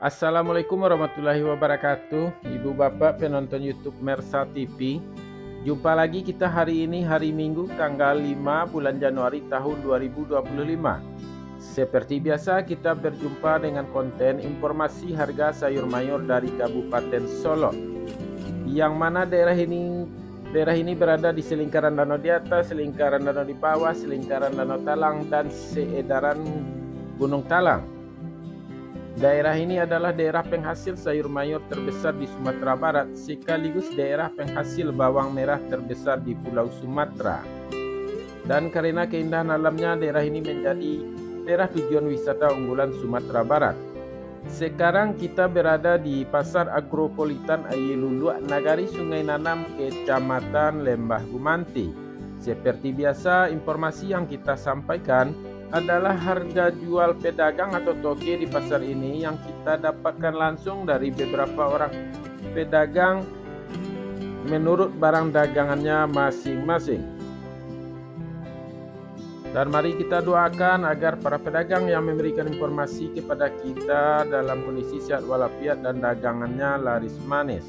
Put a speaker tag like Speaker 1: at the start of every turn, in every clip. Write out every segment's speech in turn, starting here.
Speaker 1: Assalamualaikum warahmatullahi wabarakatuh. Ibu bapak penonton YouTube Mersa TV. Jumpa lagi kita hari ini, hari Minggu tanggal 5 bulan Januari tahun 2025. Seperti biasa kita berjumpa dengan konten informasi harga sayur mayur dari Kabupaten Solo. Yang mana daerah ini berada di selingkaran danau di atas, selingkaran danau di bawah, selingkaran danau Talang, dan seedaran Gunung Talang. Daerah ini adalah daerah penghasil sayur mayur terbesar di Sumatera Barat, sekaligus daerah penghasil bawang merah terbesar di Pulau Sumatera. Dan karena keindahan alamnya, daerah ini menjadi daerah tujuan wisata unggulan Sumatera Barat. Sekarang kita berada di Pasar Agropolitan Ayilulu, Nagari Sungai Nanam, Kecamatan Lembah Gumanti. Seperti biasa, informasi yang kita sampaikan adalah harga jual pedagang atau toke di pasar ini yang kita dapatkan langsung dari beberapa orang pedagang menurut barang dagangannya masing-masing. Dan mari kita doakan agar para pedagang yang memberikan informasi kepada kita dalam kondisi sehat walafiat dan dagangannya laris manis.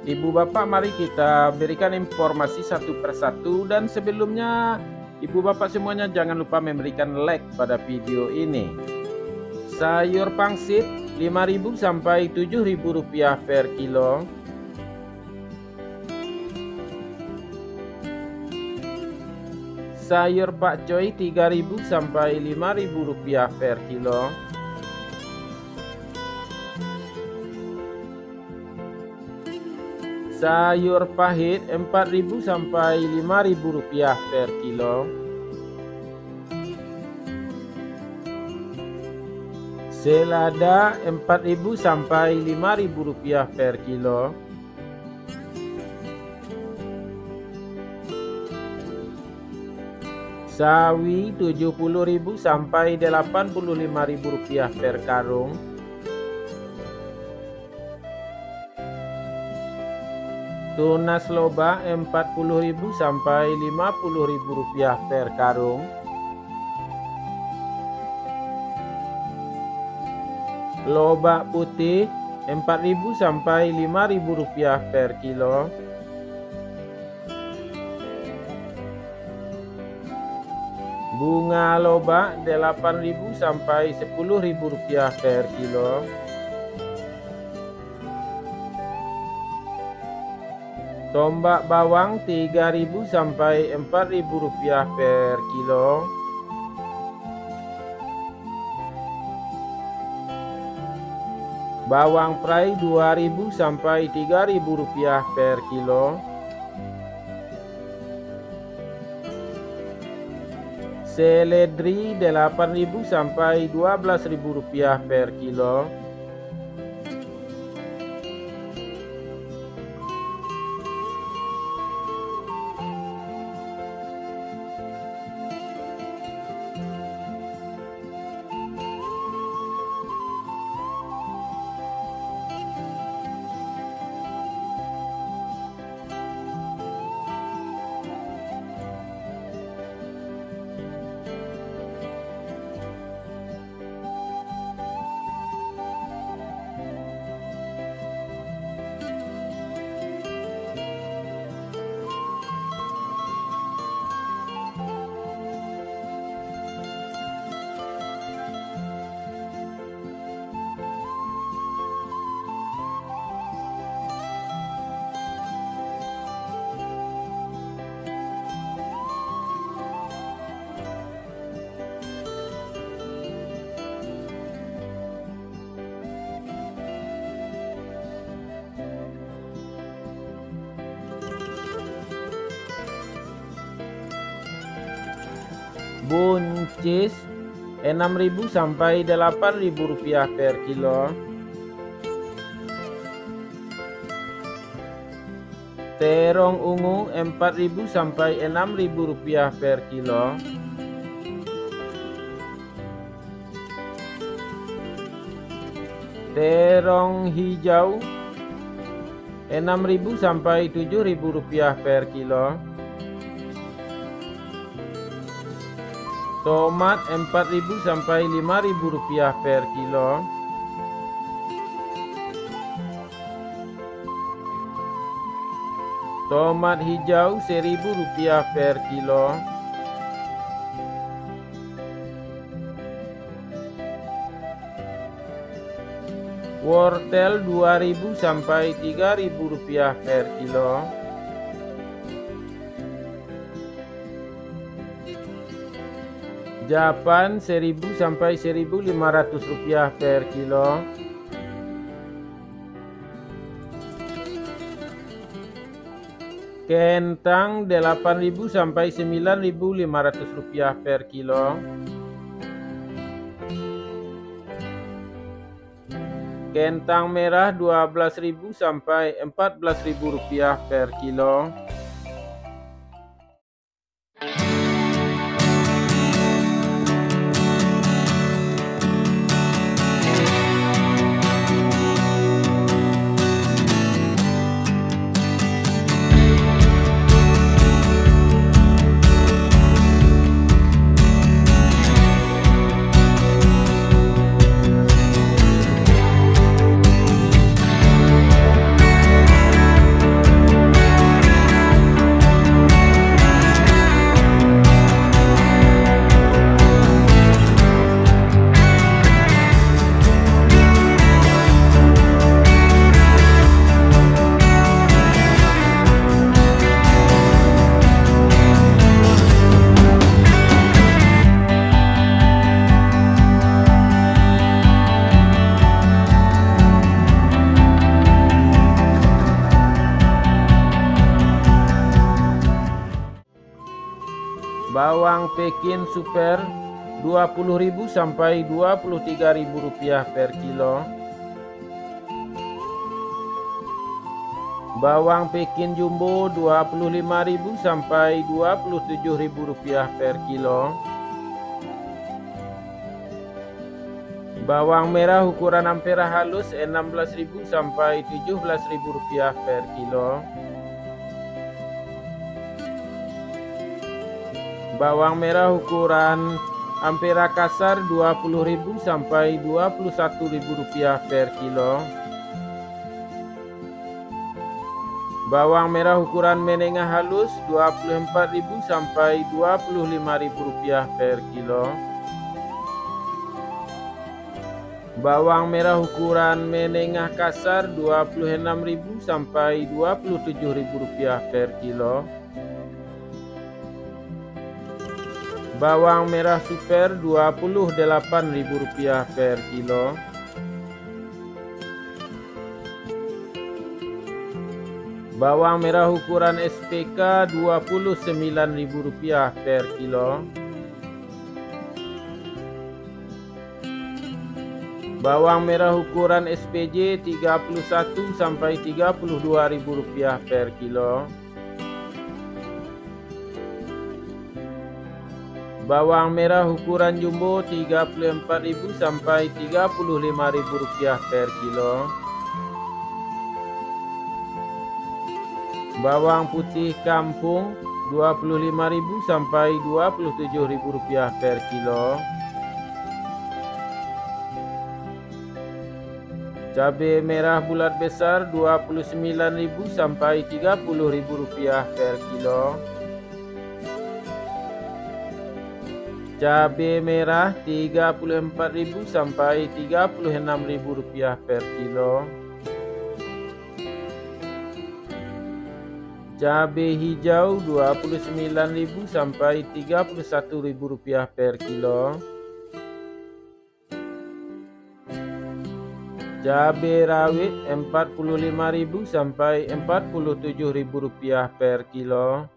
Speaker 1: Ibu bapak, mari kita berikan informasi satu persatu, dan sebelumnya ibu bapak semuanya jangan lupa memberikan like pada video ini. Sayur pangsit 5.000 sampai 7.000 rupiah per kilo. Sayur pakcoy 3.000 sampai 5.000 rupiah per kilo. Sayur pahit 4.000 sampai 5.000 rupiah per kilo. Selada 4.000 sampai 5.000 rupiah per kilo. Sawi 70.000 sampai 85.000 rupiah per karung. Tunas loba 40.000 sampai 50.000 rupiah per karung. Lobak putih 4.000 sampai 5.000 rupiah per kilo. Bunga lobak 8.000 sampai 10.000 rupiah per kilo. Tombak bawang 3.000 sampai 4.000 rupiah per kilo. Bawang prai 2.000 sampai 3.000 rupiah per kilo. Seledri 8.000 sampai 12.000 rupiah per kilo. Buncis 6.000 sampai 8.000 rupiah per kilo. Terong ungu 4.000 sampai 6.000 rupiah per kilo. Terong hijau 6.000 sampai 7.000 rupiah per kilo. Tomat 4.000 sampai 5.000 rupiah per kilo. Tomat hijau 1.000 rupiah per kilo. Wortel 2.000 sampai 3.000 rupiah per kilo. Japan 1.000 sampai 1.500 rupiah per kilo. Kentang 8.000 sampai 9.500 rupiah per kilo. Kentang merah 12.000 sampai 14.000 rupiah per kilo. Bawang Pekin super 20.000 sampai 23.000 rupiah per kilo. Bawang Pekin jumbo 25.000 sampai 27.000 rupiah per kilo. Bawang merah ukuran ampera halus 16.000 sampai 17.000 rupiah per kilo. Bawang merah ukuran ampera kasar 20.000 sampai 21.000 rupiah per kilo. Bawang merah ukuran menengah halus 24.000 sampai 25.000 rupiah per kilo. Bawang merah ukuran menengah kasar 26.000 sampai 27.000 rupiah per kilo. Bawang merah super 28.000 rupiah per kilo. Bawang merah ukuran SPK 29.000 rupiah per kilo. Bawang merah ukuran SPJ 31 sampai 32.000 rupiah per kilo. Bawang merah ukuran jumbo 34.000 sampai 35.000 rupiah per kilo. Bawang putih kampung 25.000 sampai 27.000 rupiah per kilo. Cabai merah bulat besar 29.000 sampai 30.000 rupiah per kilo. Cabai merah 34.000 sampai 36.000 rupiah per kilo. Cabai hijau 29.000 sampai 31.000 rupiah per kilo. Cabai rawit 45.000 sampai 47.000 rupiah per kilo.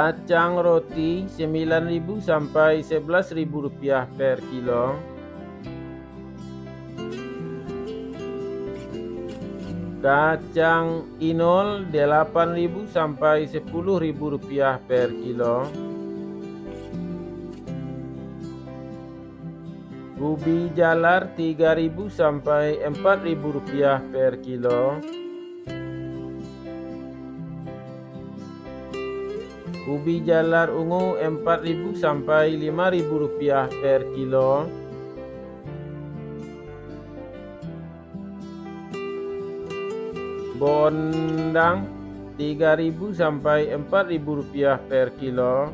Speaker 1: Kacang roti 9.000 sampai 11.000 rupiah per kilo. Kacang inol 8.000 sampai 10.000 rupiah per kilo. Ubi jalar 3.000 sampai 4.000 rupiah per kilo. Ubi jalar ungu 4.000 sampai 5.000 rupiah per kilo. Bondang 3.000 sampai 4.000 rupiah per kilo.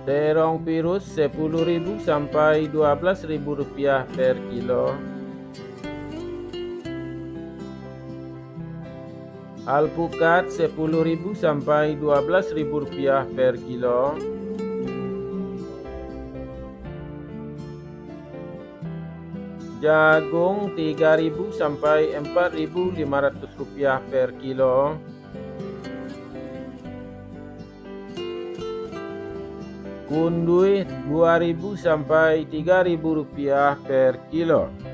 Speaker 1: Terong pirus 10.000 sampai 12.000 rupiah per kilo. Alpukat 10.000 sampai 12.000 rupiah per kilo. Jagung 3.000 sampai 4.500 rupiah per kilo. Kundui 2.000 sampai 3.000 rupiah per kilo.